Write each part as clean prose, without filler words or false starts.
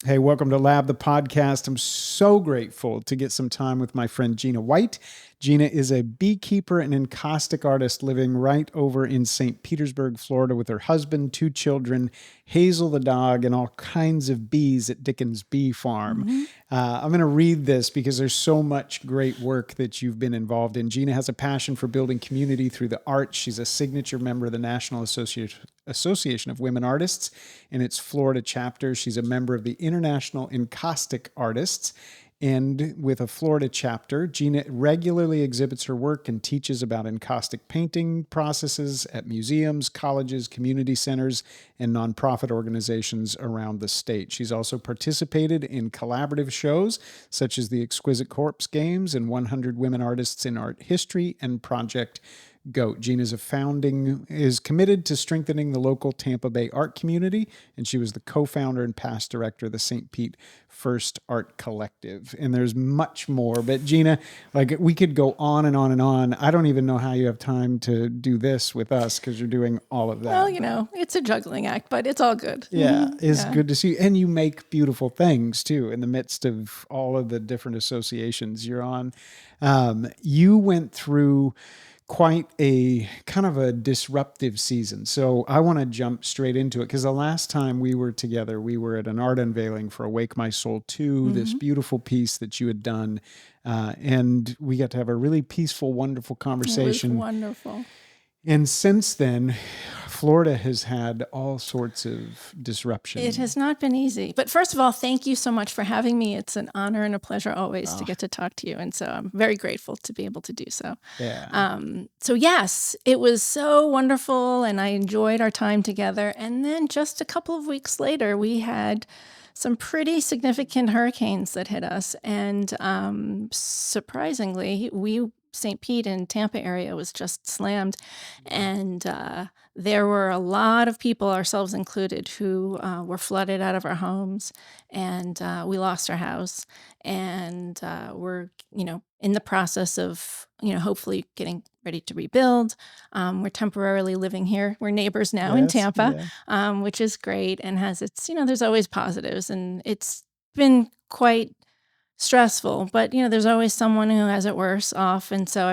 Hey, welcome to Lab, the podcast. I'm so grateful to get some time with my friend Gina White. Gina is a beekeeper and encaustic artist living right over in St. Petersburg, Florida, with her husband, 2 children, Hazel the dog, and all kinds of bees at Dickens Bee Farm. Mm-hmm. I'm going to read this because there's so much great work that you've been involved in. Gina has a passion for building community through the arts. She's a signature member of the National Association of Women Artists in its Florida chapter. She's a member of the International Encaustic Artists. And with a Florida chapter, Gina regularly exhibits her work and teaches about encaustic painting processes at museums, colleges, community centers, and nonprofit organizations around the state. She's also participated in collaborative shows such as the Exquisite Corpse Games and 100 Women Artists in Art History and Project GOAT. Gina is committed to strengthening the local Tampa Bay art community, and she was the co-founder and past director of the St. Pete First Art Collective. And there's much more, but Gina, like we could go on and on and on. I don't even know how you have time to do this with us because you're doing all of that. Well, it's a juggling act, but it's all good. Yeah, it's good to see you. And you make beautiful things too in the midst of all of the different associations you're on. You went through quite a kind of a disruptive season. So I want to jump straight into it because the last time we were together, we were at an art unveiling for Awake My Soul 2, this beautiful piece that you had done. And we got to have a really peaceful, wonderful conversation. It was wonderful. And since then, Florida has had all sorts of disruption. It has not been easy. But first of all, thank you so much for having me. It's an honor and a pleasure always to get to talk to you. And so I'm very grateful to be able to do so. Yeah. So yes, it was so wonderful and I enjoyed our time together. And then just a couple of weeks later, we had some pretty significant hurricanes that hit us. And surprisingly, St. Pete and Tampa area was just slammed. And there were a lot of people, ourselves included, who were flooded out of our homes. And we lost our house. And we're, in the process of, hopefully getting ready to rebuild. We're temporarily living here. We're neighbors now in Tampa, which is great and has its, there's always positives. And it's been quite stressful, but there's always someone who has it worse off. And so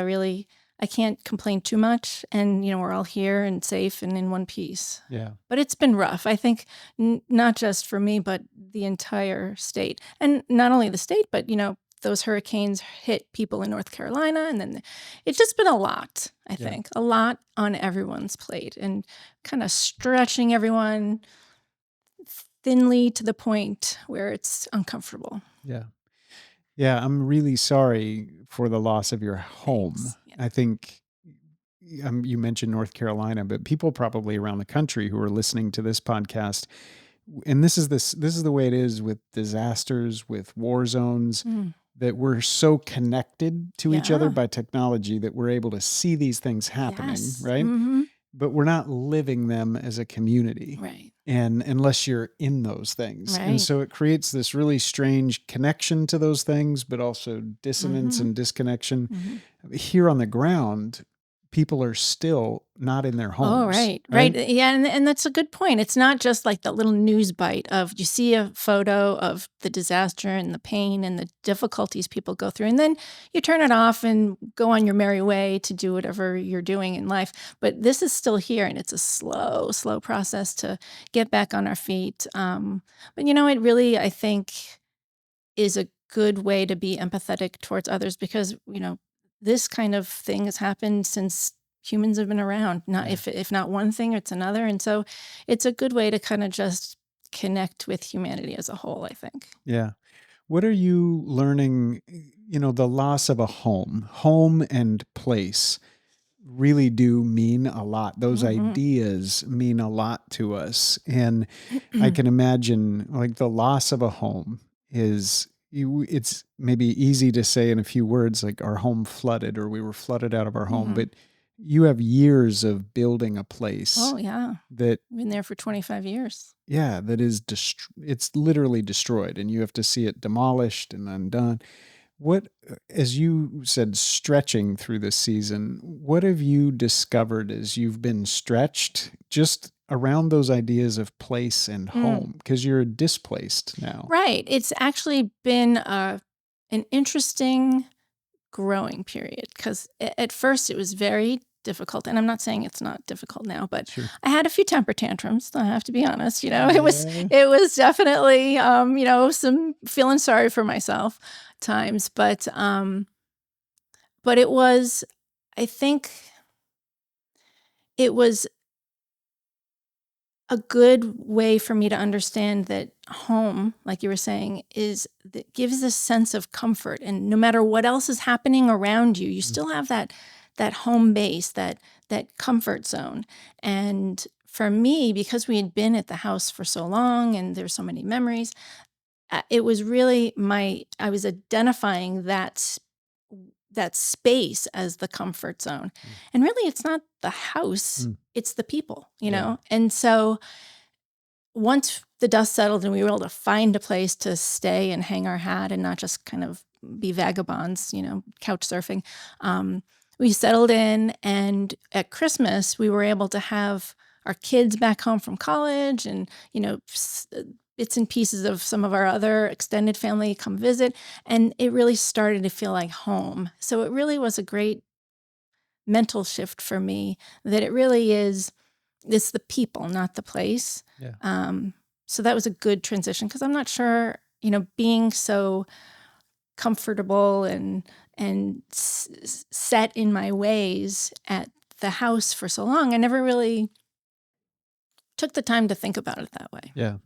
I can't complain too much. And, we're all here and safe and in one piece. Yeah. But it's been rough. I think not just for me, but the entire state. And not only the state, but, those hurricanes hit people in North Carolina. And then it's just been a lot, I think, a lot on everyone's plate and kind of stretching everyone thinly to the point where it's uncomfortable. Yeah. Yeah, I'm really sorry for the loss of your home. Yeah. I think you mentioned North Carolina, but people probably around the country who are listening to this podcast, and this is the way it is with disasters, with war zones, that we're so connected to each other by technology that we're able to see these things happening, right? Mm-hmm. But we're not living them as a community. Right. And unless you're in those things. Right. And so it creates this really strange connection to those things, but also dissonance and disconnection. Here on the ground, people are still not in their homes. Oh, right. Yeah, and that's a good point. It's not just like the little news bite of you see a photo of the disaster and the pain and the difficulties people go through, and then you turn it off and go on your merry way to do whatever you're doing in life. But this is still here, and it's a slow process to get back on our feet. But it really, I think, is a good way to be empathetic towards others because, this kind of thing has happened since humans have been around. If not one thing, it's another. And so it's a good way to kind of just connect with humanity as a whole, I think. Yeah. What are you learning, the loss of a home and place really do mean a lot. Those ideas mean a lot to us. And I can imagine like the loss of a home it's maybe easy to say in a few words, like our home flooded or we were flooded out of our home, but you have years of building a place. Oh yeah. That been there for 25 years. Yeah. That is, it's literally destroyed and you have to see it demolished and undone. What, as you said, stretching through this season, what have you discovered as you've been stretched just around those ideas of place and Mm. home, because you're displaced now. Right. It's actually been an interesting growing period because at first it was very difficult. And I'm not saying it's not difficult now, but Sure. I had a few temper tantrums. I have to be honest. Yeah. It was definitely some feeling sorry for myself times, but it was, I think, it was a good way for me to understand that home, like you were saying, that gives a sense of comfort. And no matter what else is happening around you, you still have that home base, that comfort zone. And for me, because we had been at the house for so long and there's so many memories, it was really I was identifying that space as the comfort zone. And really, it's not the house, it's the people, Yeah. And so once the dust settled and we were able to find a place to stay and hang our hat and not just kind of be vagabonds, couch surfing, we settled in. And at Christmas, we were able to have our kids back home from college and, bits and pieces of some of our other extended family come visit. And it really started to feel like home. So it really was a great mental shift for me that it really is, it's the people, not the place. Yeah. So that was a good transition because I'm not sure, being so comfortable and set in my ways at the house for so long, I never really took the time to think about it that way. Yeah.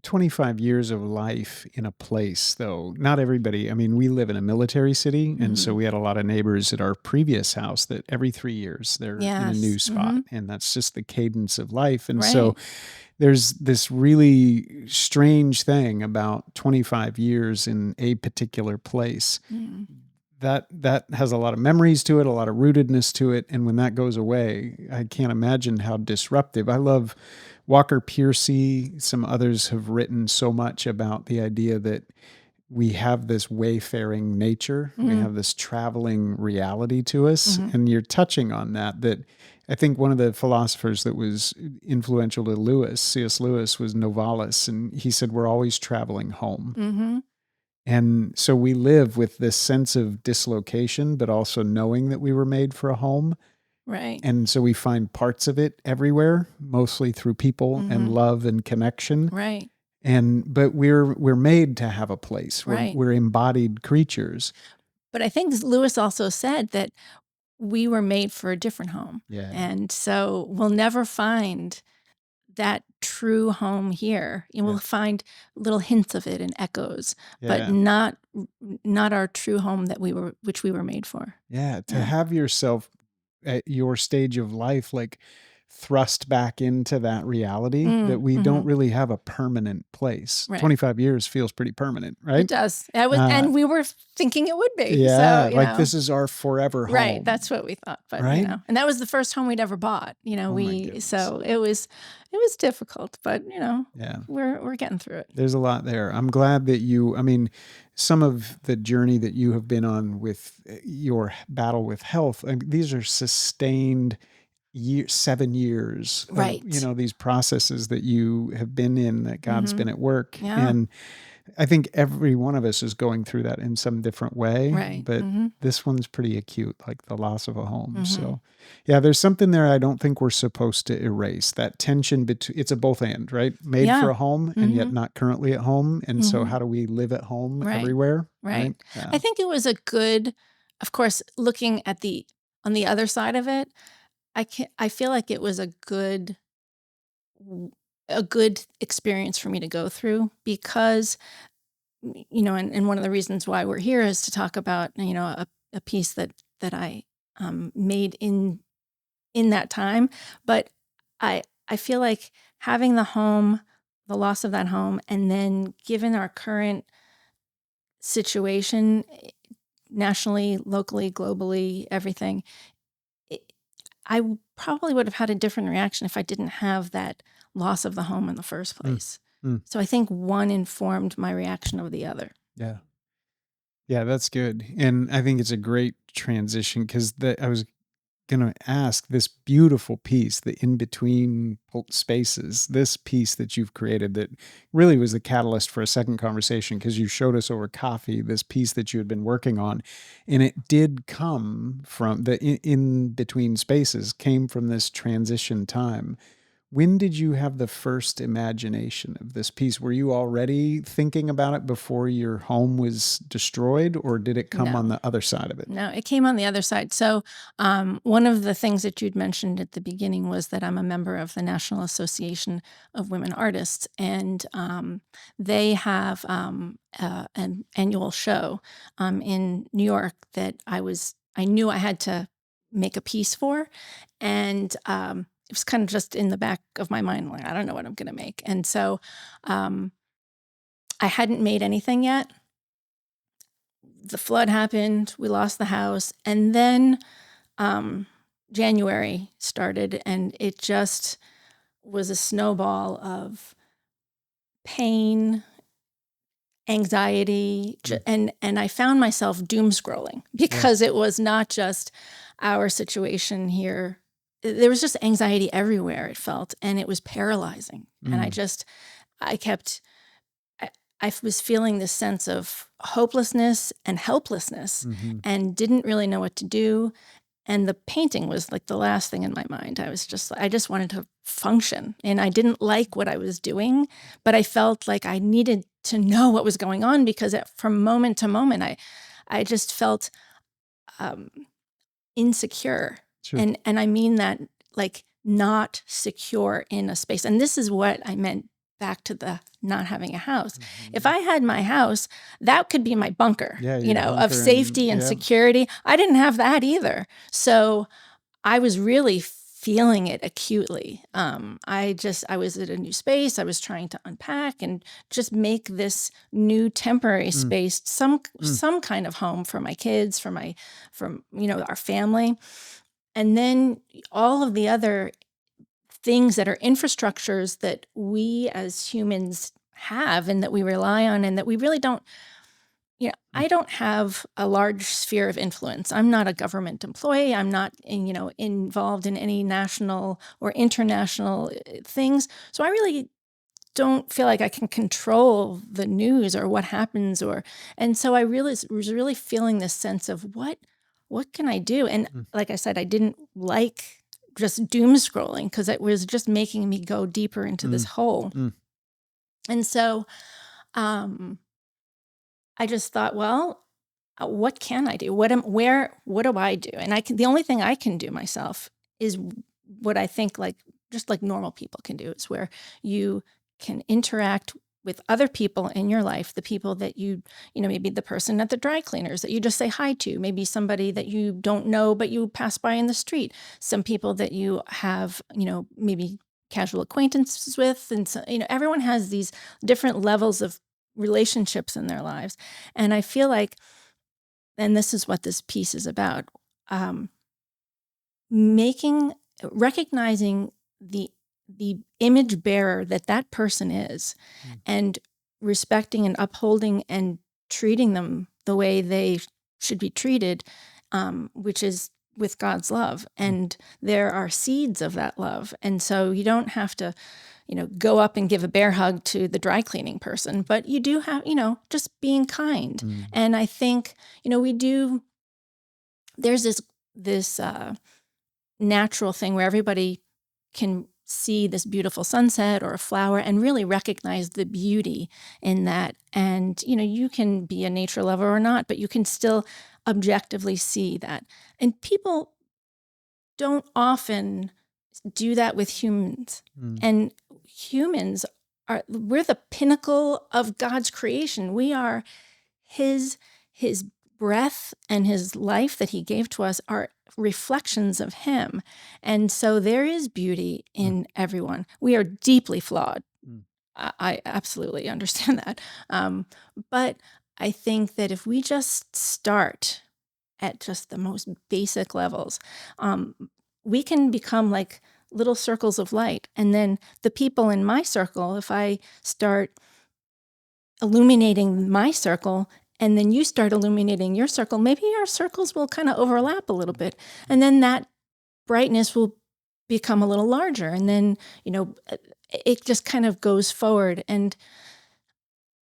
25 years of life in a place, though. Not everybody. I mean, we live in a military city, and so we had a lot of neighbors at our previous house that every 3 years they're in a new Yes. spot, and that's just the cadence of life. And Right. so there's this really strange thing about 25 years in a particular place. That has a lot of memories to it, a lot of rootedness to it. And when that goes away, I can't imagine how disruptive. I love Walker Piercy. Some others have written so much about the idea that we have this wayfaring nature. We have this traveling reality to us. And you're touching on that I think one of the philosophers that was influential to C.S. Lewis, was Novalis. And he said, we're always traveling home. And so we live with this sense of dislocation, but also knowing that we were made for a home. Right. And so we find parts of it everywhere, mostly through people and love and connection. Right. But we're made to have a place. Right. We're embodied creatures. But I think Lewis also said that we were made for a different home. Yeah. And so we'll never find that true home here. You will find little hints of it and echoes, but not our true home which we were made for. Yeah. To have yourself at your stage of life, like thrust back into that reality that we don't really have a permanent place. Right. 25 years feels pretty permanent, right? It does. And we were thinking it would be. Yeah. So, this is our forever home. Right. That's what we thought. But, right? And that was the first home we'd ever bought. So it was difficult, but we're getting through it. There's a lot there. I'm glad that some of the journey that you have been on with your battle with health, these are sustained 7 years, right? These processes that you have been in, that God's been at work, Yeah. and I think every one of us is going through that in some different way, right? But this one's pretty acute, like the loss of a home. So, yeah, there's something there I don't think we're supposed to erase. That tension between, it's a both and, right? Made for a home and yet not currently at home. And so how do we live at home everywhere? Right. Yeah. I think it was of course, looking on the other side of it, I feel like it was a good experience for me to go through because, and one of the reasons why we're here is to talk about, a piece that I made in that time. But I feel like having the loss of that home, and then given our current situation nationally, locally, globally, everything, I probably would have had a different reaction if I didn't have that loss of the home in the first place. So I think one informed my reaction of the other. Yeah. Yeah, that's good. And I think it's a great transition because going to ask, this beautiful piece, the in between spaces, this piece that you've created that really was the catalyst for a second conversation, because you showed us over coffee this piece that you had been working on. And it did come from the in between spaces, came from this transition time. When did you have the first imagination of this piece? Were you already thinking about it before your home was destroyed, or did it come on No. the other side of it? No, it came on the other side. So, one of the things that you'd mentioned at the beginning was that I'm a member of the National Association of Women Artists, and they have an annual show in New York that I knew I had to make a piece for, and it was kind of just in the back of my mind, like I don't know what I'm going to make, and so um, I hadn't made anything yet. The flood happened, we lost the house, and then January started, and it just was a snowball of pain, anxiety, and I found myself doom scrolling because it was not just our situation here. There was just anxiety everywhere, it felt, and it was paralyzing. And I was feeling this sense of hopelessness and helplessness and didn't really know what to do. And the painting was like the last thing in my mind. I just wanted to function, and I didn't like what I was doing, but I felt like I needed to know what was going on because from moment to moment, I just felt insecure. Sure. And I mean that like not secure in a space. And this is what I meant back to the not having a house. If I had my house, that could be my bunker, of safety and security. I didn't have that either. So I was really feeling it acutely. I was at a new space. I was trying to unpack and just make this new temporary space some kind of home for my kids, for our family. And then all of the other things that are infrastructures that we as humans have and that we rely on and that we really don't, I don't have a large sphere of influence. I'm not a government employee. I'm not, involved in any national or international things. So I really don't feel like I can control the news or what happens and so I was really feeling this sense of what can I do? And like I said, I didn't like just doom scrolling because it was just making me go deeper into this hole. And so I just thought, well, what can I do? What do I do? And the only thing I can do myself is what I think just like normal people can do. It's where you can interact with other people in your life, the people that maybe the person at the dry cleaners that you just say hi to, maybe somebody that you don't know, but you pass by in the street, some people that you have, maybe casual acquaintances with. And so, everyone has these different levels of relationships in their lives. And I feel like, and this is what this piece is about, recognizing the image bearer that person is and respecting and upholding and treating them the way they should be treated, which is with God's love. And there are seeds of that love. And so you don't have to, go up and give a bear hug to the dry cleaning person, but you do have, just being kind. And I think, there's this natural thing where everybody can see this beautiful sunset or a flower and really recognize the beauty in that. And, you can be a nature lover or not, but you can still objectively see that. And people don't often do that with humans. And humans we're the pinnacle of God's creation. We are his breath and his life that he gave to us are reflections of him. And so there is beauty in everyone. We are deeply flawed. I absolutely understand that. But I think that if we just start at just the most basic levels, we can become like little circles of light. And then the people in my circle, if I start illuminating my circle, and then you start illuminating your circle, maybe our circles will kind of overlap a little bit. And then that brightness will become a little larger. And then, it just kind of goes forward. And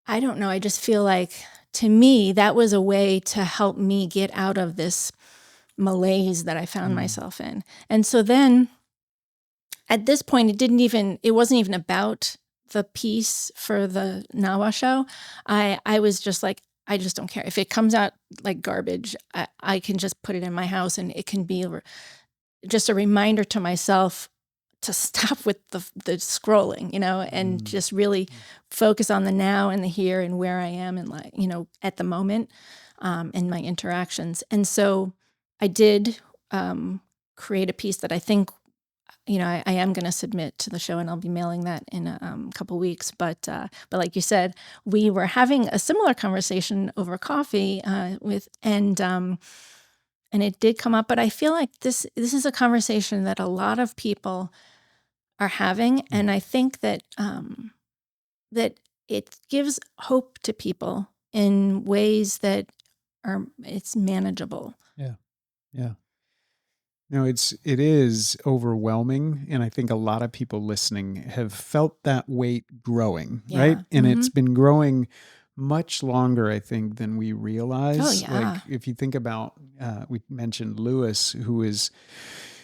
I don't know, I just feel like, to me, that was a way to help me get out of this malaise that I found myself in. And so then at this point, it wasn't even about the piece for the Nawa show. I was just like, I just don't care. If it comes out like garbage, I can just put it in my house, and it can be just a reminder to myself to stop with the scrolling, and just really focus on the now and the here and where I am and, like, at the moment, and my interactions. And so I did create a piece that I think, I am going to submit to the show, and I'll be mailing that in a couple weeks. But like you said, we were having a similar conversation over coffee and it did come up. But I feel like this is a conversation that a lot of people are having, and I think that that it gives hope to people in ways that it's manageable. Yeah. No, it is overwhelming. And I think a lot of people listening have felt that weight growing, right? And it's been growing much longer, I think, than we realize. Oh, yeah. Like, if you think about, we mentioned Lewis, who is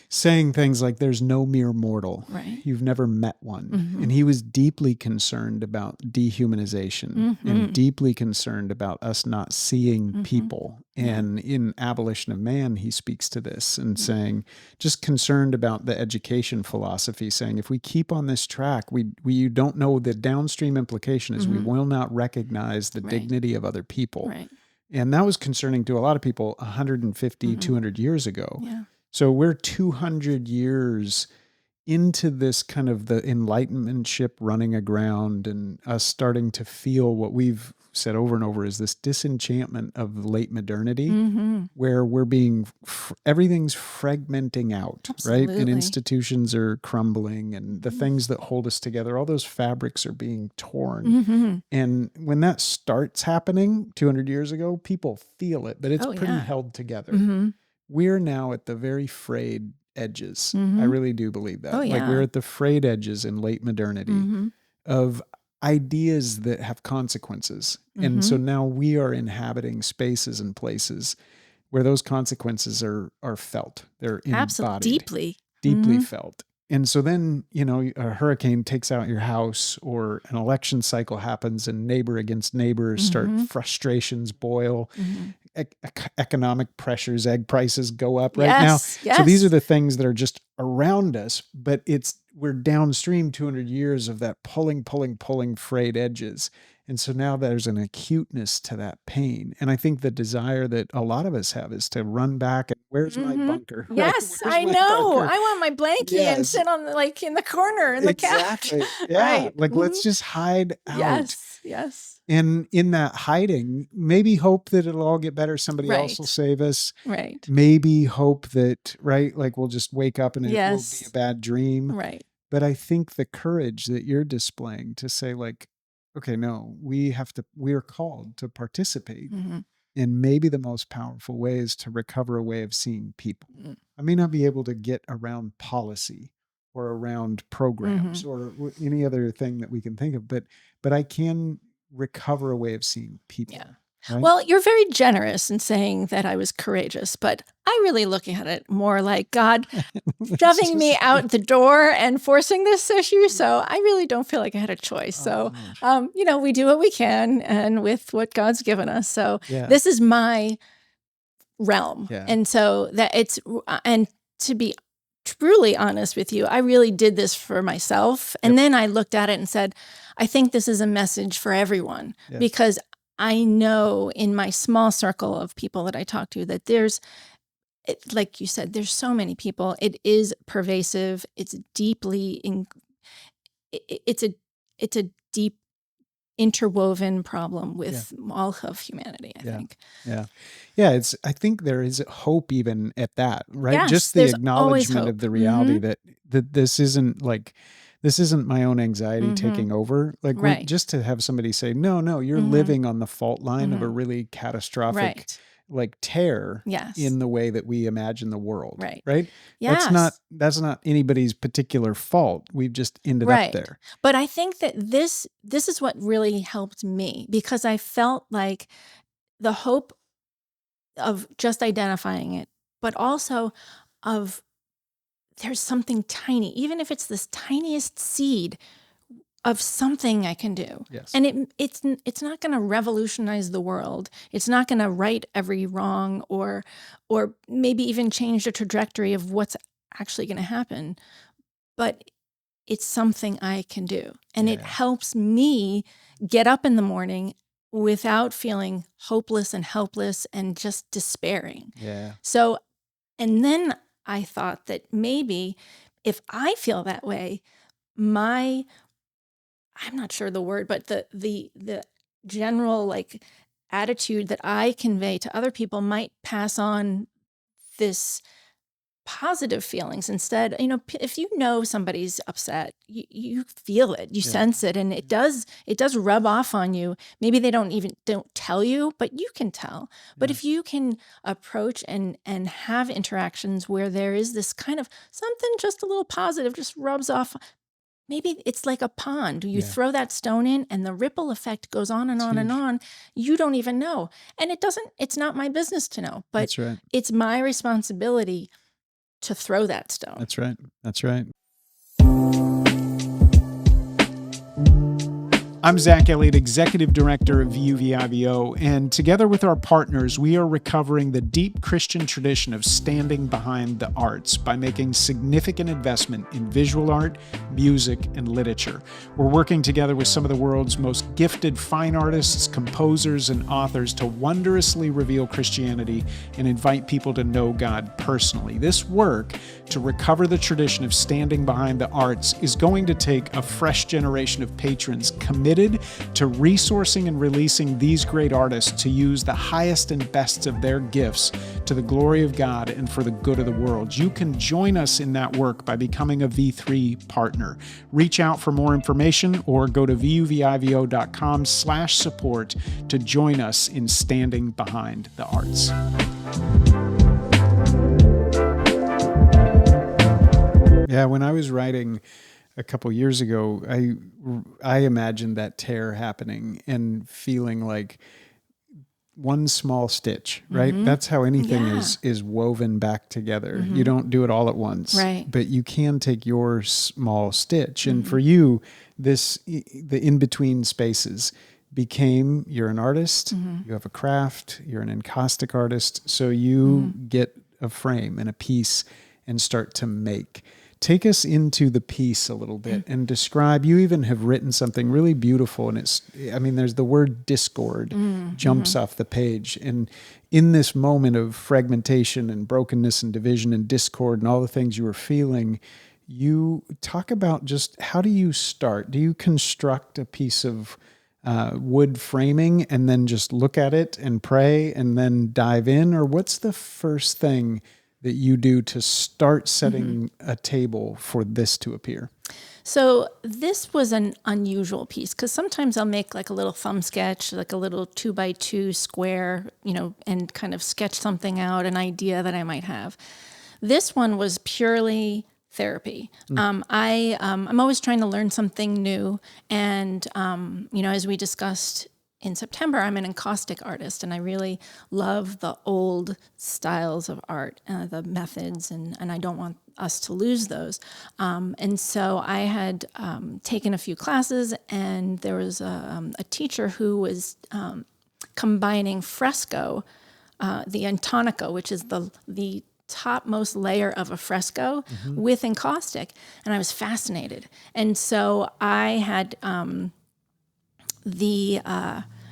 saying things like, there's no mere mortal. Right. You've never met one. And he was deeply concerned about dehumanization and deeply concerned about us not seeing people. And in Abolition of Man, he speaks to this and saying, just concerned about the education philosophy, saying, if we keep on this track, we don't know the downstream implication is we will not recognize the dignity of other people. Right. And that was concerning to a lot of people 150, 200 years ago. Yeah. So we're 200 years into this kind of the Enlightenment ship running aground, and us starting to feel what we've said over and over is this disenchantment of late modernity, where we're everything's fragmenting out, right? And institutions are crumbling, and the things that hold us together, all those fabrics are being torn. And when that starts happening 200 years ago, people feel it, but it's pretty held together. We're now at the very frayed edges. I really do believe that. Oh, yeah. Like, we're at the frayed edges in late modernity of ideas that have consequences. And so now we are inhabiting spaces and places where those consequences are felt. They're embodied. Absolutely. Deeply felt. And so then, a hurricane takes out your house, or an election cycle happens and neighbor against neighbor start frustrations boil. Economic pressures, egg prices go up right now. So these are the things that are just around us, but we're downstream 200 years of that pulling frayed edges. And so now there's an acuteness to that pain. And I think the desire that a lot of us have is to run back and, where's my bunker? Yes, Right? I know. I want my blankie and sit on in the corner in the couch. Yeah. Right. Let's just hide out. Yes. And in that hiding, maybe hope that it'll all get better. Somebody else will save us. Right. Maybe hope that, like, we'll just wake up and it will be a bad dream. Right. But I think the courage that you're displaying to say, like, okay, no, we are called to participate. And maybe the most powerful way is to recover a way of seeing people. I may not be able to get around policy or around programs or any other thing that we can think of, but I can recover a way of seeing people. Yeah. Right? Well, you're very generous in saying that I was courageous, but I really look at it more like God shoving me out the door and forcing this issue. So I really don't feel like I had a choice. So, we do what we can and with what God's given us. So this is my realm. Yeah. And so and to be truly honest with you, I really did this for myself. And then I looked at it and said, I think this is a message for everyone, because I know in my small circle of people that I talk to that like you said, there's so many people. It is pervasive. It's deeply it's a deep interwoven problem with all of humanity, I think. Yeah. I think there is hope even at that, right? Yes, just the acknowledgement of the reality that this isn't my own anxiety taking over. Like, just to have somebody say, no, you're living on the fault line of a really catastrophic like tear Yes. in the way that we imagine the world. Right. Right. Yes. That's not anybody's particular fault. We've just ended Right. up there. But I think that this is what really helped me, because I felt like the hope of just identifying it, but also of there's something tiny, even if it's this tiniest seed of something I can do. Yes. And it's not going to revolutionize the world. It's not going to right every wrong or maybe even change the trajectory of what's actually going to happen. But it's something I can do. And it helps me get up in the morning without feeling hopeless and helpless and just despairing. Yeah. So, and then I thought that maybe if I feel that way, I'm not sure the word, but the general like attitude that I convey to other people might pass on this positive feelings instead. If you know somebody's upset, you feel it, you sense it, and it does rub off on you. Maybe they don't tell you, but you can tell. But if you can approach and have interactions where there is this kind of something just a little positive just rubs off. Maybe it's like a pond. You throw that stone in and the ripple effect goes on and on and on. You don't even know. And it's not my business to know, but That's right. it's my responsibility to throw that stone. That's right. That's right. I'm Zach Elliott, Executive Director of VUVIVO, and together with our partners, we are recovering the deep Christian tradition of standing behind the arts by making significant investment in visual art, music, and literature. We're working together with some of the world's most gifted fine artists, composers, and authors to wondrously reveal Christianity and invite people to know God personally. This work to recover the tradition of standing behind the arts is going to take a fresh generation of patrons committed to resourcing and releasing these great artists to use the highest and best of their gifts to the glory of God and for the good of the world. You can join us in that work by becoming a V3 partner. Reach out for more information or go to vuvivo.com/support to join us in standing behind the arts. Yeah, when I was writing a couple years ago, I imagined that tear happening and feeling like one small stitch, right? Mm-hmm. That's how anything is woven back together. Mm-hmm. You don't do it all at once, right? But you can take your small stitch. And for you, the in-between spaces became, you're an artist, you have a craft, you're an encaustic artist, so you get a frame and a piece and start to make. Take us into the piece a little bit and describe, you even have written something really beautiful, and there's the word discord jumps off the page. And in this moment of fragmentation and brokenness and division and discord and all the things you were feeling, you talk about just how do you start? Do you construct a piece of wood framing and then just look at it and pray and then dive in? Or what's the first thing that you do to start setting a table for this to appear? So this was an unusual piece because sometimes I'll make like a little thumb sketch, like a little 2x2 square, and kind of sketch something out, an idea that I might have. This one was purely therapy. I'm always trying to learn something new. And, as we discussed in September, I'm an encaustic artist, and I really love the old styles of art, the methods, and I don't want us to lose those. And so I had taken a few classes, and there was a teacher who was combining fresco, the intonico, which is the topmost layer of a fresco, with encaustic, and I was fascinated. And so I had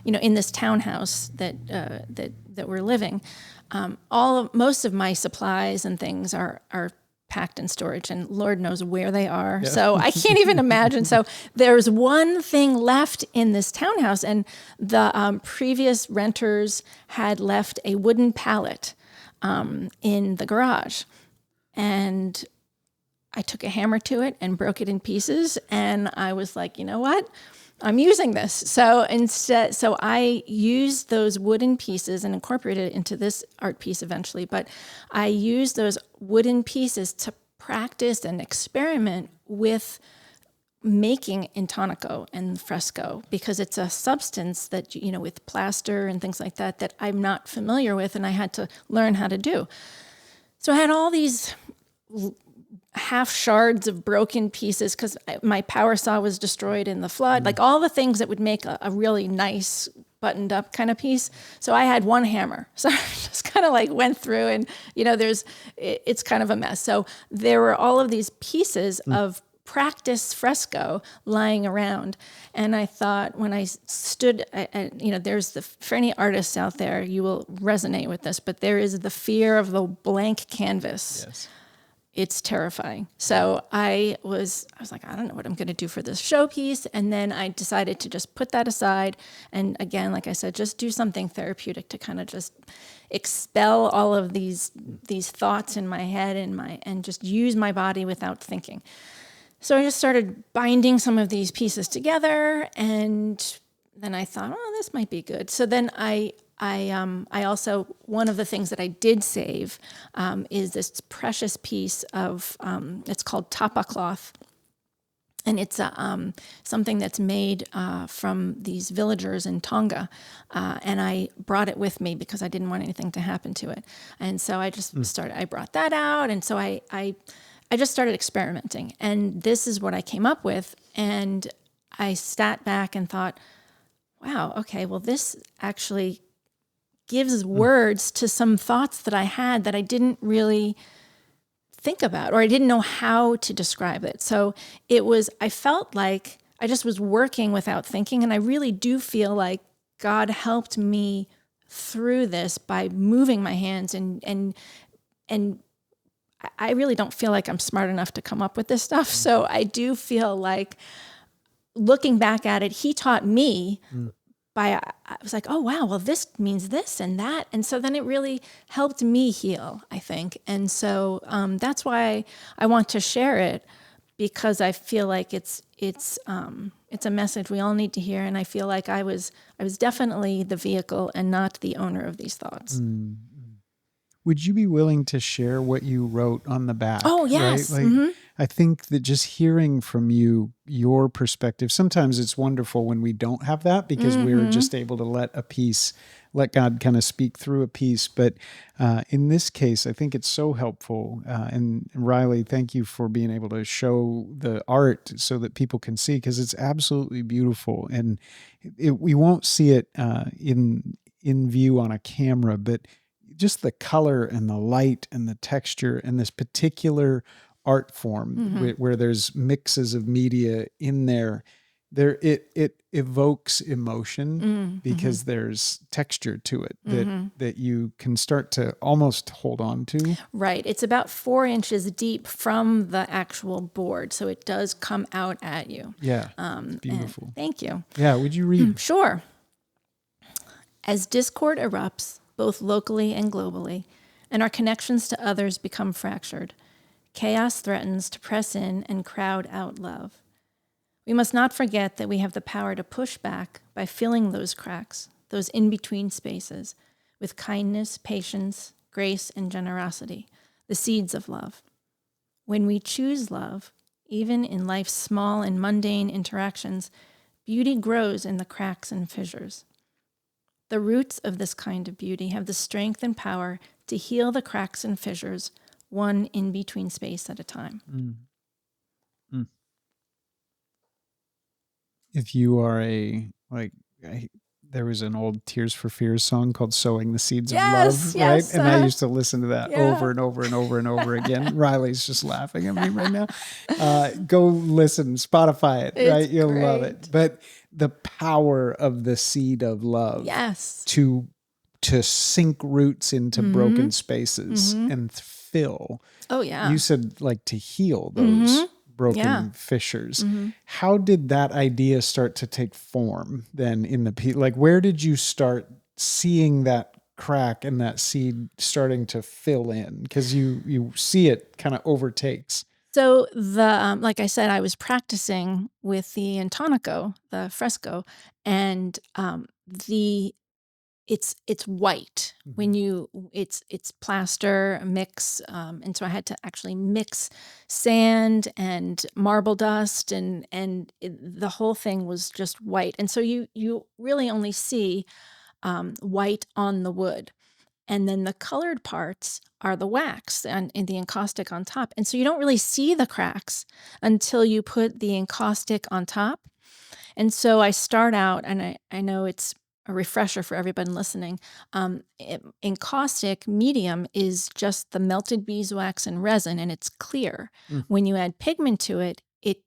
in this townhouse that we're living, most of my supplies and things are packed in storage, and Lord knows where they are. Yeah. So I can't even imagine. So there's one thing left in this townhouse, and the previous renters had left a wooden pallet in the garage, and I took a hammer to it and broke it in pieces, and I was like, you know what? I'm using this. So I used those wooden pieces and incorporated it into this art piece eventually. But I used those wooden pieces to practice and experiment with making intonaco and fresco, because it's a substance that, with plaster and things like that, that I'm not familiar with, and I had to learn how to do. So I had all these half shards of broken pieces because my power saw was destroyed in the flood, like all the things that would make a really nice buttoned up kind of piece. So I had one hammer. So I just kind of like went through and, it's kind of a mess. So there were all of these pieces of practice fresco lying around. And I thought, when I stood there's for any artists out there, you will resonate with this, but there is the fear of the blank canvas. Yes. It's terrifying. So I was like, I don't know what I'm going to do for this showpiece. And then I decided to just put that aside. And again, like I said, just do something therapeutic to kind of just expel all of these thoughts in my head and just use my body without thinking. So I just started binding some of these pieces together, and then I thought, oh, this might be good. So then I also, one of the things that I did save is this precious piece of, it's called tapa cloth. And it's something that's made from these villagers in Tonga. And I brought it with me because I didn't want anything to happen to it. And so I just I brought that out. And so I just started experimenting. And this is what I came up with. And I sat back and thought, wow, okay, well, this actually gives words to some thoughts that I had that I didn't really think about, or I didn't know how to describe it. So I felt like I just was working without thinking. And I really do feel like God helped me through this by moving my hands, and I really don't feel like I'm smart enough to come up with this stuff. So I do feel like, looking back at it, he taught me I was like, oh, wow, well, this means this and that. And so then it really helped me heal, I think. And so that's why I want to share it, because I feel like it's a message we all need to hear. And I feel like I was definitely the vehicle and not the owner of these thoughts. Would you be willing to share what you wrote on the back? Oh, yes. Right? Like, I think that just hearing from you, your perspective, sometimes it's wonderful when we don't have that, because we're just able to let God kind of speak through a piece. But in this case, I think it's so helpful. And Riley, thank you for being able to show the art so that people can see, because it's absolutely beautiful. And we won't see it in view on a camera, but just the color and the light and the texture and this particular art form where there's mixes of media in there, it evokes emotion because there's texture to it that you can start to almost hold on to. Right. It's about 4 inches deep from the actual board, so it does come out at you. Yeah, it's beautiful. Thank you. Yeah, would you read? Sure. As discord erupts, both locally and globally, and our connections to others become fractured, chaos threatens to press in and crowd out love. We must not forget that we have the power to push back by filling those cracks, those in-between spaces, with kindness, patience, grace, and generosity, the seeds of love. When we choose love, even in life's small and mundane interactions, beauty grows in the cracks and fissures. The roots of this kind of beauty have the strength and power to heal the cracks and fissures, one in-between space at a time. If you are there was an old Tears for Fears song called Sowing the Seeds of Love, right? And I used to listen to that over and over and over and over again. Riley's just laughing at me right now. Go listen, Spotify it, right? You'll love it. But the power of the seed of love to sink roots into broken spaces and fill. Oh, yeah. You said like to heal those broken fissures. How did that idea start to take form then in the like, where did you start seeing that crack and that seed starting to fill in? Because you see it kind of overtakes. So like I said, I was practicing with the intonaco, the fresco, and it's white when it's plaster mix, and so I had to actually mix sand and marble dust, and the whole thing was just white, and so you really only see white on the wood. And then the colored parts are the wax and the encaustic on top. And so you don't really see the cracks until you put the encaustic on top. And so I start out, and I know it's a refresher for everybody listening. Encaustic medium is just the melted beeswax and resin, and it's clear. Mm. When you add pigment to it, it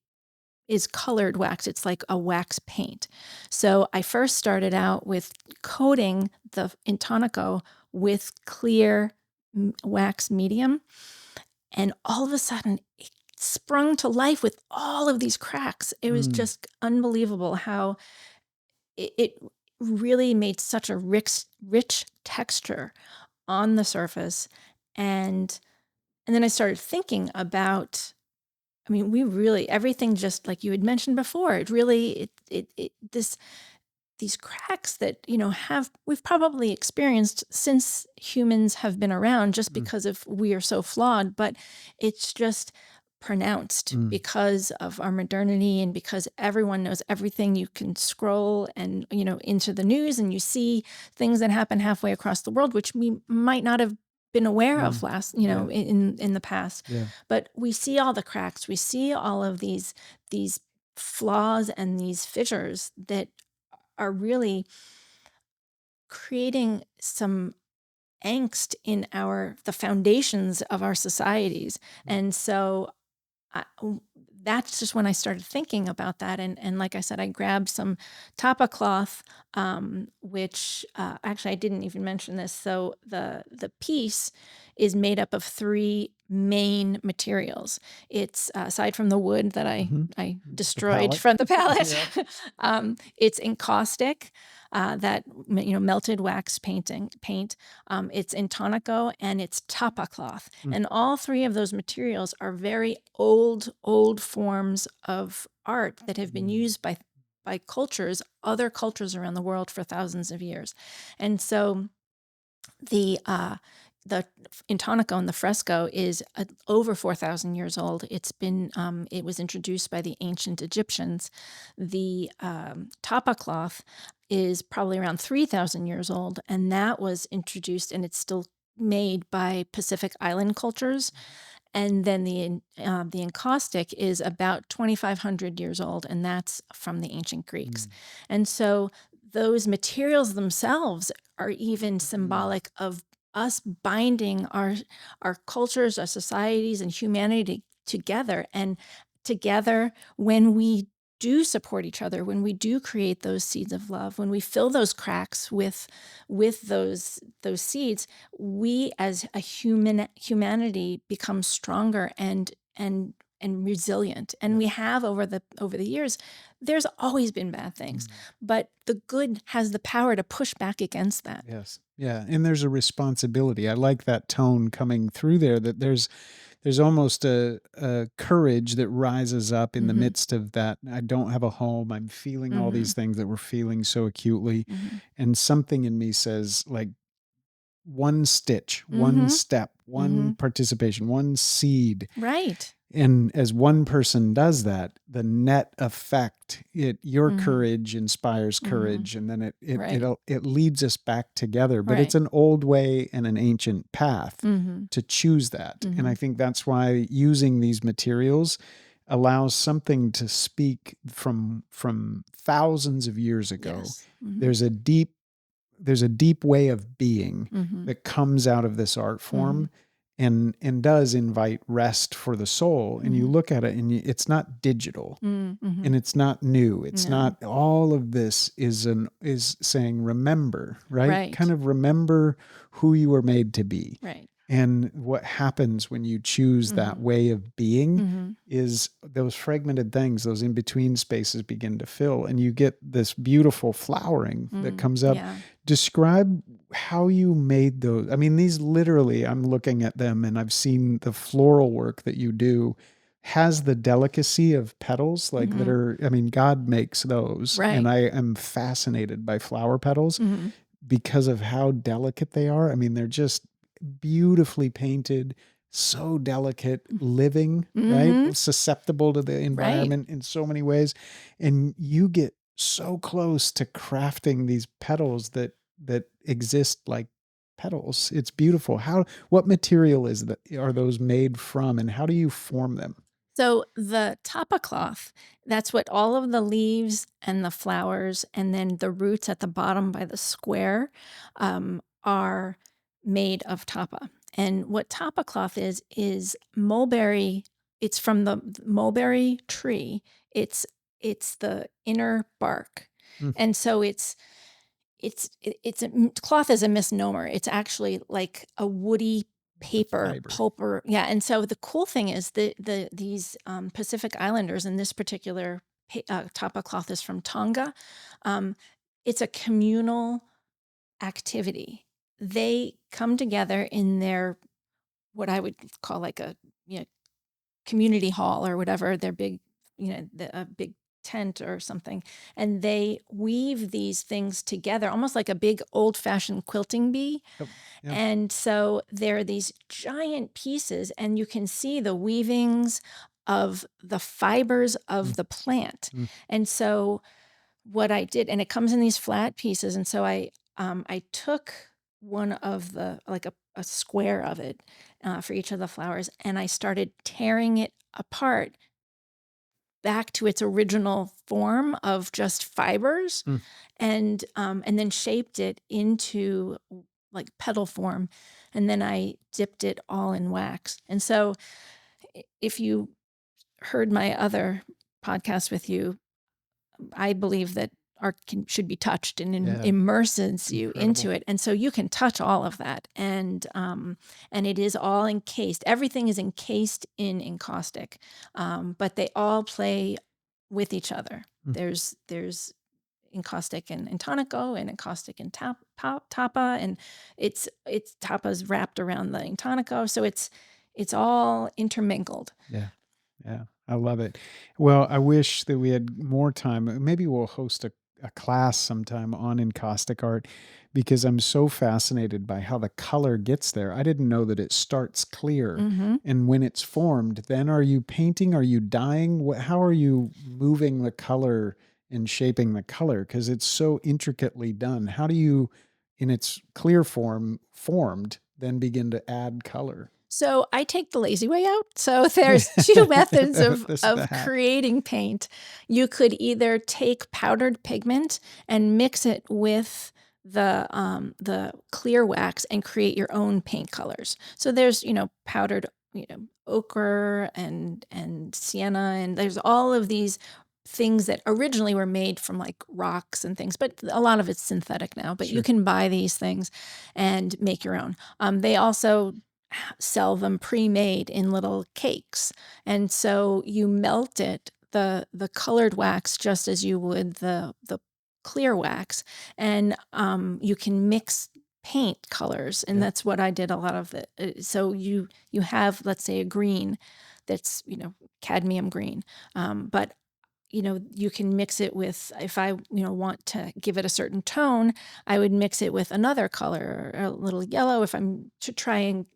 is colored wax. It's like a wax paint. So I first started out with coating the intonaco with clear wax medium, and all of a sudden it sprung to life with all of these cracks. It was just unbelievable how it really made such a rich texture on the surface. And then I started thinking about, I mean, we really, everything, just like you had mentioned before, it really, these cracks that, we've probably experienced since humans have been around, just because of we are so flawed, but it's just pronounced because of our modernity, and because everyone knows everything. You can scroll and, into the news, and you see things that happen halfway across the world, which we might not have been aware of in the past. Yeah. But we see all the cracks. We see all of these flaws and these fissures that are really creating some angst in the foundations of our societies. And so that's just when I started thinking about that. And like I said, I grabbed some tapa cloth, which actually I didn't even mention this. So the piece is made up of three main materials. It's aside from the wood that I destroyed from the palette. It's encaustic, that melted wax paint. It's intonaco, and it's tapa cloth, and all three of those materials are very old forms of art that have been used by other cultures around the world for thousands of years. And so the intonaco and the fresco is over 4,000 years old. It was introduced by the ancient Egyptians. The tapa cloth is probably around 3,000 years old, and that was introduced, and it's still made by Pacific Island cultures. And then the encaustic is about 2,500 years old, and that's from the ancient Greeks. And so those materials themselves are even symbolic of us binding our cultures, our societies, and humanity together. And together, when we do support each other, when we do create those seeds of love, when we fill those cracks with those seeds, we as a humanity become stronger and resilient. And we have over the years. There's always been bad things, but the good has the power to push back against that. Yes. Yeah. And there's a responsibility. I like that tone coming through there, that there's almost a courage that rises up in the midst of that. I don't have a home. I'm feeling all these things that we're feeling so acutely. And something in me says, like, one stitch, one step, one participation, one seed. Right. And as one person does that, the net effect, your courage inspires courage, and then it leads us back together. But it's an old way and an ancient path to choose that. And I think that's why using these materials allows something to speak from thousands of years ago. Yes. There's a deep way of being that comes out of this art form. And does invite rest for the soul. And you look at it, and it's not digital, and it's not new. It's not, all of this is saying, remember, right? Kind of remember who you were made to be. Right. And what happens when you choose that way of being is those fragmented things, those in-between spaces begin to fill, and you get this beautiful flowering that comes up. Yeah. Describe how you made those. I mean, these literally, I'm looking at them, and I've seen the floral work that you do has the delicacy of petals, like that Hmm. are, I mean, God makes those. And Right. I am fascinated by flower petals Hmm. because of how delicate they are. I mean, they're just beautifully painted, so delicate, living, right? Hmm. Susceptible to the Right. environment in so many ways. And you get so close to crafting these petals that exist like petals. It's beautiful. What material are those made from, and how do you form them? So the tapa cloth, that's what all of the leaves and the flowers and then the roots at the bottom by the square are made of tapa. And what tapa cloth is mulberry. It's from the mulberry tree. It's the inner bark, Mm, and so cloth is a misnomer. It's actually like a woody the paper fiber. pulp, or yeah. And so the cool thing is these Pacific Islanders, and this particular tapa cloth is from Tonga. Um, it's a communal activity. They come together in their, what I would call like a, you know, community hall or whatever, their big, a big tent or something. And they weave these things together, almost like a big old fashioned quilting bee. Yep. Yeah. And so there are these giant pieces, and you can see the weavings of the fibers Mm, of the plant. mm. And so what I did, and it comes in these flat pieces. And so I took one of the, like a square of it for each of the flowers, and I started tearing it apart back to its original form of just fibers, Mm. and then shaped it into like petal form, and then I dipped it all in wax. And so if you heard my other podcast with you, I believe that art should be touched, and Yeah. immerses you into Incredible. it. And so you can touch all of that. And it is all encased. Everything is encased in encaustic, but they all play with each other. Mm. There's encaustic in tonico and encaustic in tapa, and it's tapa's wrapped around the tonico. So it's all intermingled. Yeah. Yeah. I love it. Well, I wish that we had more time. Maybe we'll host a class sometime on encaustic art because I'm so fascinated by how the color gets there. I didn't know that it starts clear. Hmm. And when it's formed, then are you painting? Are you dyeing? How are you moving the color and shaping the color? Because it's so intricately done. How do you, in its clear form, formed, then begin to add color? So I take the lazy way out. So there's two methods This is the of hack. creating paint. You could either take powdered pigment and mix it with the clear wax and create your own paint colors. So there's, powdered, ochre and sienna, and there's all of these things that originally were made from like rocks and things, but a lot of it's synthetic now. But you Sure. can buy these things and make your own. They also sell them pre-made in little cakes. And so you melt it, the colored wax, just as you would the clear wax, and you can mix paint colors, and Yeah. that's what I did a lot of it. So you have, let's say, a green that's, cadmium green, but you can mix it with, if I, want to give it a certain tone, I would mix it with another color, or a little yellow, if I'm to try and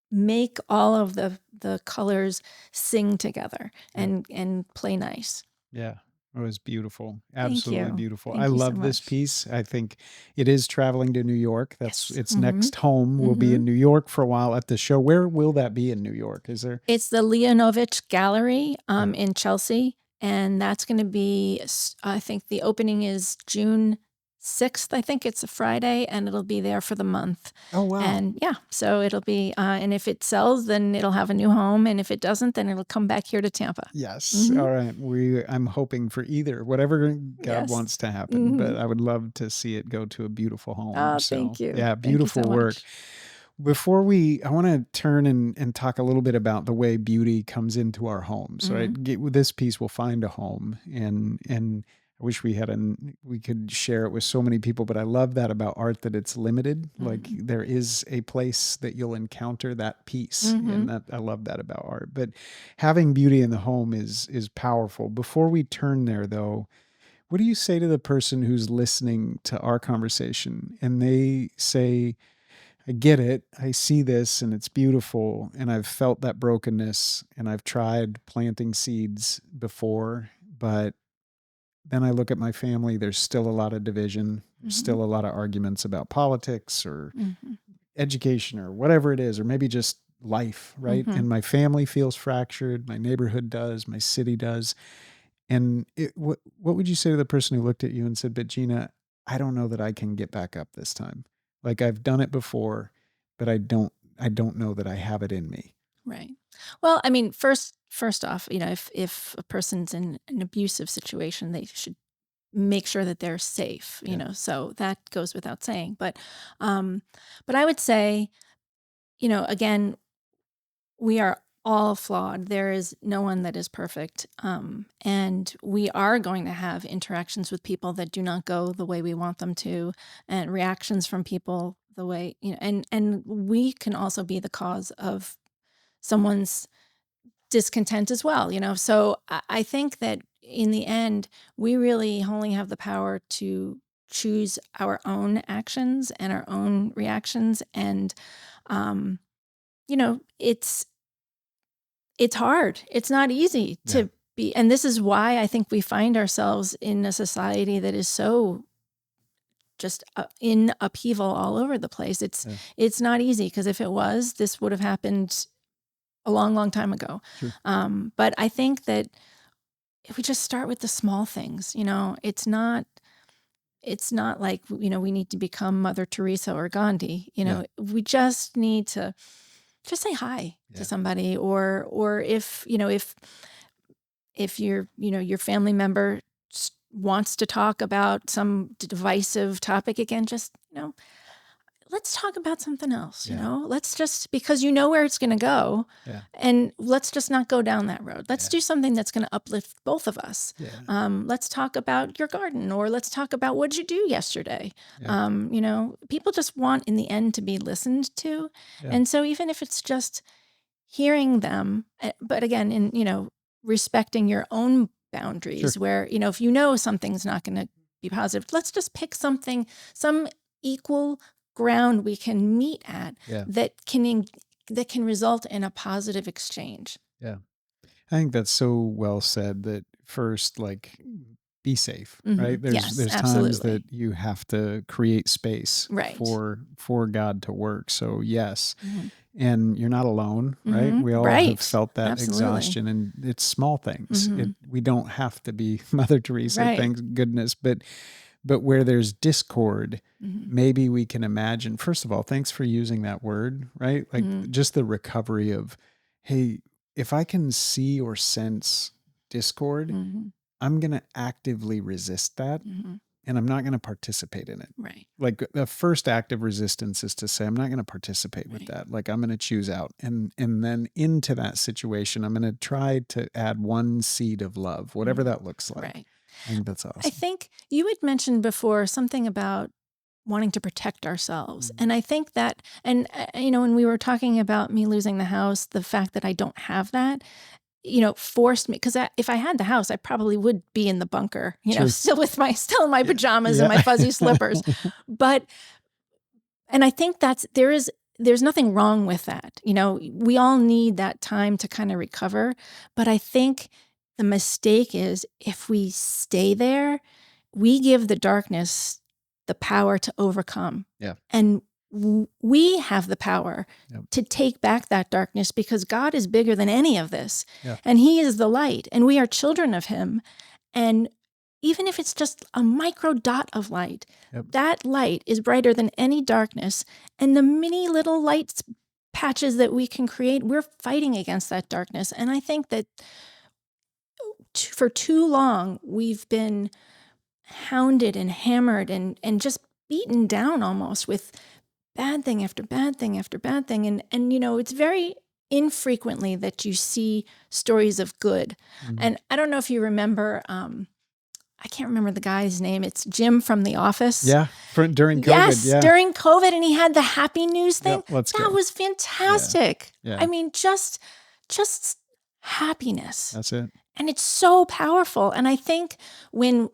make all of the colors sing together Yeah. and play nice. Yeah. It was beautiful. Thank Absolutely you. beautiful. I Thank you so love this much. piece. I think it is traveling to New York. That's Yes. its Hmm. next home. Will be Hmm. in New York for a while at the show. Where will that be in New York? Is there? It's the Leonovich Gallery Yeah. in Chelsea, and that's going to be, I think the opening is June 6th. I think it's a Friday, and it'll be there for the month. Oh, wow. And yeah, so it'll be, and if it sells, then it'll have a new home, and if it doesn't, then it'll come back here to Tampa. Yes. Hmm. All right. I'm hoping for either, whatever God Yes. wants to happen, Hmm. but I would love to see it go to a beautiful home. Oh, So, thank you. yeah, Thank you so beautiful work. much. I want to turn and talk a little bit about the way beauty comes into our homes, right? With this piece, we'll find a home, and I wish we could share it with so many people, but I love that about art, that it's limited. Like there is a place that you'll encounter that piece, and that I love that about art. But having beauty in the home is powerful. Before we turn there, though, what do you say to the person who's listening to our conversation and they say, I get it. I see this and it's beautiful. And I've felt that brokenness and I've tried planting seeds before, but then I look at my family. There's still a lot of division. There's still a lot of arguments about politics or education or whatever it is, or maybe just life, right? And my family feels fractured. My neighborhood does. My city does. And what would you say to the person who looked at you and said, but Gina, I don't know that I can get back up this time. Like I've done it before, but I don't know that I have it in me. Right. Well, I mean, first off, if a person's in an abusive situation, they should make sure that they're safe, so that goes without saying. But I would say, again, we are all flawed. There is no one that is perfect. And we are going to have interactions with people that do not go the way we want them to, and reactions from people the way, and we can also be the cause of someone's discontent as well, So I think that in the end, we really only have the power to choose our own actions and our own reactions. And, it's hard. It's not easy to be. And this is why I think we find ourselves in a society that is so just in upheaval all over the place. It's not easy, because if it was, this would have happened a long, long time ago. Sure. But I think that if we just start with the small things, it's not like, we need to become Mother Teresa or Gandhi. We just need to just say hi to somebody, or if your family member wants to talk about some divisive topic again, just, let's talk about something else, let's just, because where it's going to go, and let's just not go down that road. Let's do something that's going to uplift both of us. Let's talk about your garden, or let's talk about what did you do yesterday. People just want in the end to be listened to. And so even if it's just hearing them, but again, in, respecting your own boundaries, where, if something's not going to be positive, let's just pick some equal ground we can meet at that can result in a positive exchange. Yeah. I think that's so well said, that first, like, be safe, right? There's times absolutely. that you have to create space for God to work. So yes. And you're not alone, right? We all have felt that exhaustion, and it's small things. We don't have to be Mother Teresa, thank goodness, but where there's discord, maybe we can imagine, first of all, thanks for using that word, right? Like just the recovery of, hey, if I can see or sense discord, I'm going to actively resist that, and I'm not going to participate in it. Right. Like the first act of resistance is to say, I'm not going to participate with that. Like I'm going to choose out, and then into that situation, I'm going to try to add one seed of love, whatever that looks like. Right. I think that's awesome. I think you had mentioned before something about wanting to protect ourselves. And I think that, and when we were talking about me losing the house, the fact that I don't have that, forced me, because if I had the house, I probably would be in the bunker, still in my pajamas and my fuzzy slippers. And I think there's nothing wrong with that. We all need that time to kind of recover. But I think the mistake is, if we stay there, we give the darkness the power to overcome. Yeah. And we have the power to take back that darkness, because God is bigger than any of this. And he is the light, and we are children of him. And even if it's just a micro dot of light, that light is brighter than any darkness. And the mini little light patches that we can create, we're fighting against that darkness. And I think that for too long, we've been hounded and hammered and just beaten down almost with bad thing after bad thing after bad thing. And it's very infrequently that you see stories of good. And I don't know if you remember, I can't remember the guy's name. It's Jim from The Office. Yeah, during COVID. Yes, Yeah, during COVID, and he had the happy news thing. Yep, let's that go. was fantastic. Yeah. I mean, just happiness. That's it. And it's so powerful. And I think when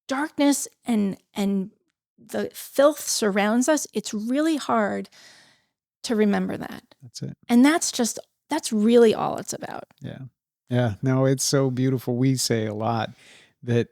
darkness and the filth surrounds us, it's really hard to remember that. That's it. And that's really all it's about. Yeah. Yeah. No, it's so beautiful. We say a lot that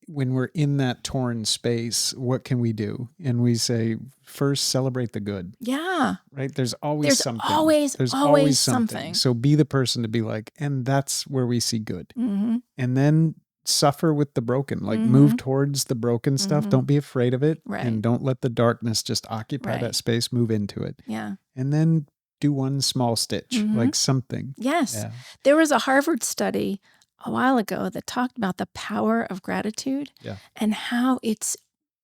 when we're in that torn space, what can we do? And we say, first, celebrate the good. Yeah. Right? There's always something. There's always something. So be the person to be like, and that's where we see good. Mm-hmm. And then suffer with the broken, like move towards the broken stuff. Don't be afraid of it. Right. And don't let the darkness just occupy that space. Move into it. Yeah. And then do one small stitch, like something. Yes. Yeah. There was a Harvard study a while ago that talked about the power of gratitude and how it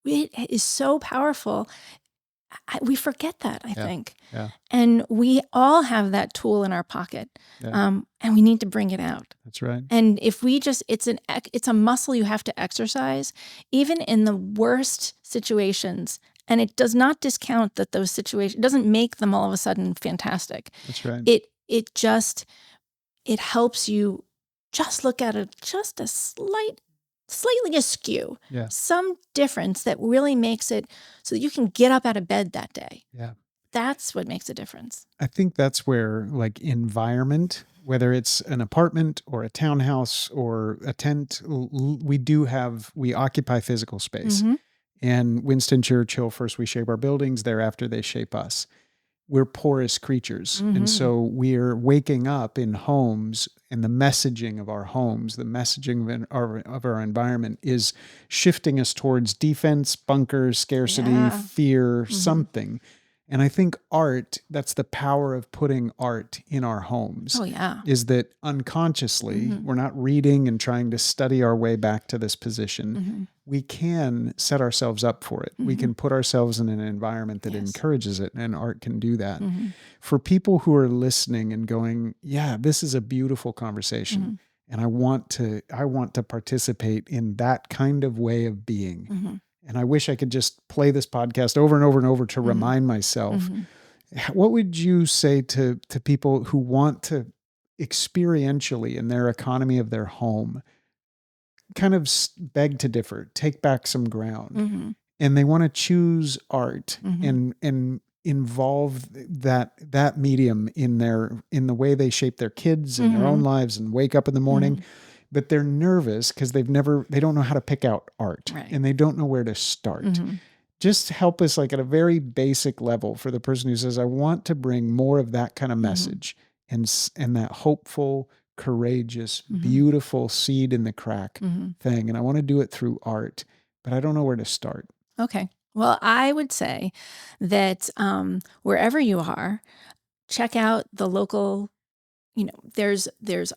is so powerful. We forget that, I think. Yeah. And we all have that tool in our pocket. And we need to bring it out. That's right. And if we just, it's a muscle you have to exercise, even in the worst situations. And it does not discount that those situations, doesn't make them all of a sudden fantastic. That's right. It helps you just look at it just a slightly askew. Yeah. Some difference that really makes it so that you can get up out of bed that day. Yeah. That's what makes a difference. I think that's where, like, environment, whether it's an apartment or a townhouse or a tent, we occupy physical space. And Winston Churchill, first we shape our buildings, thereafter they shape us. We're porous creatures. And so we're waking up in homes, and the messaging of our homes, the messaging of our environment is shifting us towards defense, bunkers, scarcity, fear, something. And I think art, that's the power of putting art in our homes. Oh, yeah. Is that unconsciously, we're not reading and trying to study our way back to this position. We can set ourselves up for it. We can put ourselves in an environment that encourages it, and art can do that. For people who are listening and going, yeah, this is a beautiful conversation, and I want to participate in that kind of way of being. And I wish I could just play this podcast over and over and over to remind myself. What would you say to people who want to experientially, in their economy of their home, kind of beg to differ, take back some ground, and they want to choose art and involve that medium in the way they shape their kids and their own lives and wake up in the morning? But they're nervous because they don't know how to pick out art, and they don't know where to start. Just help us, like, at a very basic level, for the person who says, I want to bring more of that kind of message and that hopeful, courageous, beautiful seed in the crack thing. And I want to do it through art, but I don't know where to start. Okay. Well, I would say that wherever you are, check out the local, there's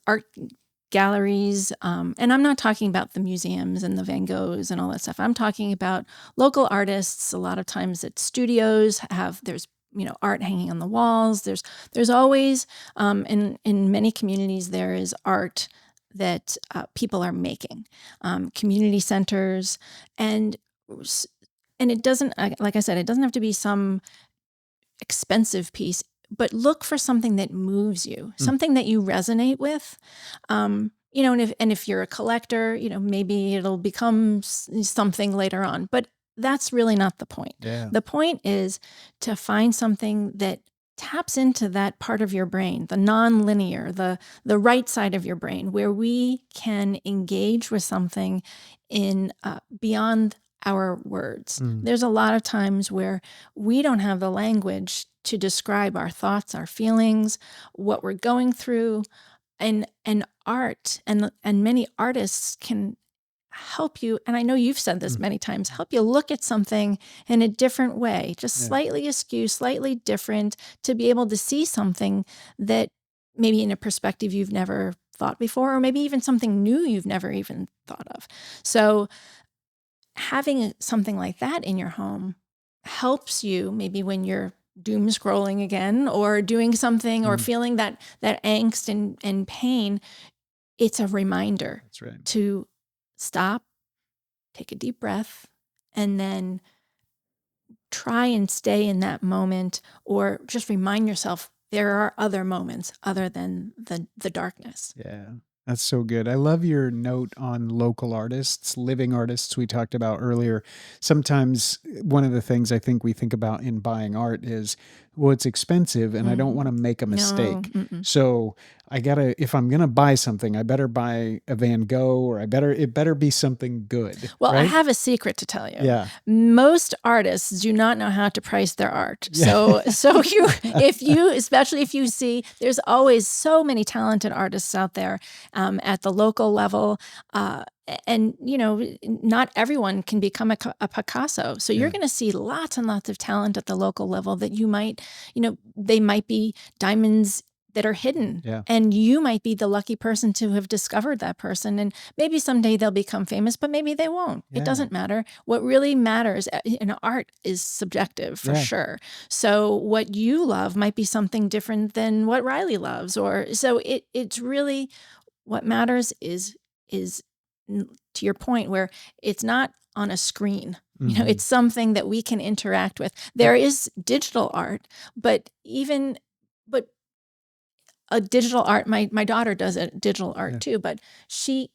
art galleries, and I'm not talking about the museums and the Van Goghs and all that stuff. I'm talking about local artists. A lot of times at studios there's art hanging on the walls. There's always in many communities there is art that people are making. Community centers, and it doesn't, like I said, it doesn't have to be some expensive piece. But look for something that moves you, something that you resonate with. And if you're a collector, maybe it'll become something later on. But that's really not the point. Yeah. The point is to find something that taps into that part of your brain, the nonlinear, the right side of your brain, where we can engage with something in beyond our words. There's a lot of times where we don't have the language to describe our thoughts, our feelings, what we're going through, and art and many artists can help you. And I know you've said this many times, help you look at something in a different way, just slightly askew, slightly different, to be able to see something that maybe in a perspective you've never thought before, or maybe even something new you've never even thought of. So having something like that in your home helps you maybe when you're doom scrolling again or doing something or feeling that angst and pain. It's a reminder That's right. to stop, take a deep breath, and then try and stay in that moment, or just remind yourself there are other moments other than the darkness. Yeah, that's so good. I love your note on local artists, living artists we talked about earlier. Sometimes one of the things I think we think about in buying art is, well, it's expensive and I don't want to make a mistake. Mm-mm. So I gotta, if I'm gonna buy something, I better buy a Van Gogh, or it better be something good. Well, I right? have a secret to tell you. Yeah. Most artists do not know how to price their art. Yeah. So especially if you see, there's always so many talented artists out there at the local level. And, not everyone can become a Picasso. So you're going to see lots and lots of talent at the local level that you might, they might be diamonds that are hidden. Yeah. And you might be the lucky person to have discovered that person. And maybe someday they'll become famous, but maybe they won't. Yeah. It doesn't matter. What really matters in art is subjective for sure. So what you love might be something different than what Riley loves. So it's really, what matters is to your point, where it's not on a screen. It's something that we can interact with. There is digital art, but a digital art, my daughter does a digital art too, but she,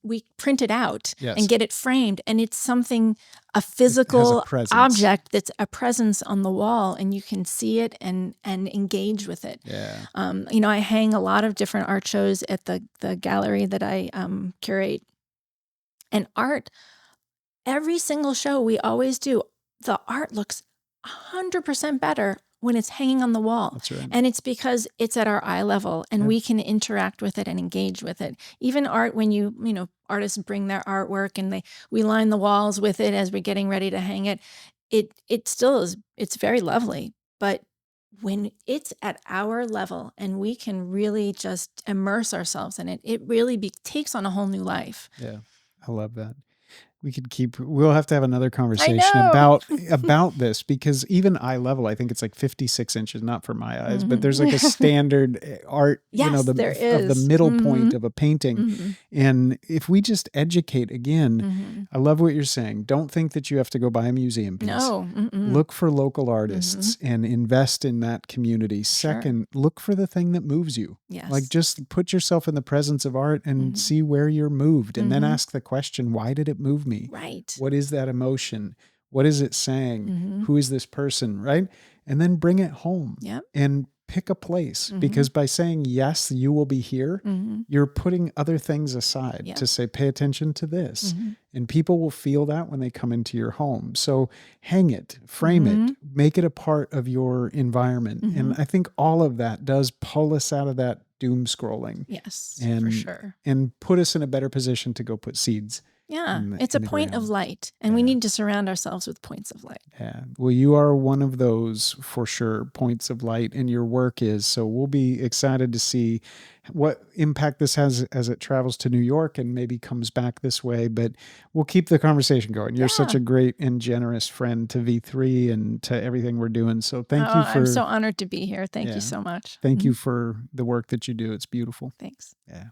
we print it out and get it framed, and it's something, a physical object that's a presence on the wall, and you can see it and engage with it. Yeah. I hang a lot of different art shows at the gallery that I curate, and art, every single show we always do, the art looks 100% better when it's hanging on the wall. That's right. And it's because it's at our eye level, and we can interact with it and engage with it. Even art, when artists bring their artwork and we line the walls with it as we're getting ready to hang it, it still is, it's very lovely. But when it's at our level and we can really just immerse ourselves in it, it really takes on a whole new life. Yeah. I love that. We'll have to have another conversation know. about this, because even eye level, I think it's like 56 inches, not for my eyes, but there's like a standard art, Yes, there of is. the middle point of a painting. And if we just educate again, I love what you're saying. Don't think that you have to go buy a museum piece. No. Look for local artists and invest in that community. Second, look for the thing that moves you. Yes. Like, just put yourself in the presence of art and see where you're moved, and then ask the question, why did it move me? Right. What is that emotion? What is it saying? Who is this person? Right? And then bring it home and pick a place, because by saying, yes, you will be here, you're putting other things aside to say, pay attention to this. And people will feel that when they come into your home. So hang it, frame it, make it a part of your environment. And I think all of that does pull us out of that doom scrolling. Yes, and, for sure. And put us in a better position to go put seeds. Yeah, it's a point of light, and we need to surround ourselves with points of light. Yeah, well, you are one of those, for sure, points of light, and your work is. So we'll be excited to see what impact this has as it travels to New York and maybe comes back this way. But we'll keep the conversation going. You're such a great and generous friend to V3 and to everything we're doing. So thank you for... I'm so honored to be here. Thank you so much. Thank you for the work that you do. It's beautiful. Thanks. Yeah.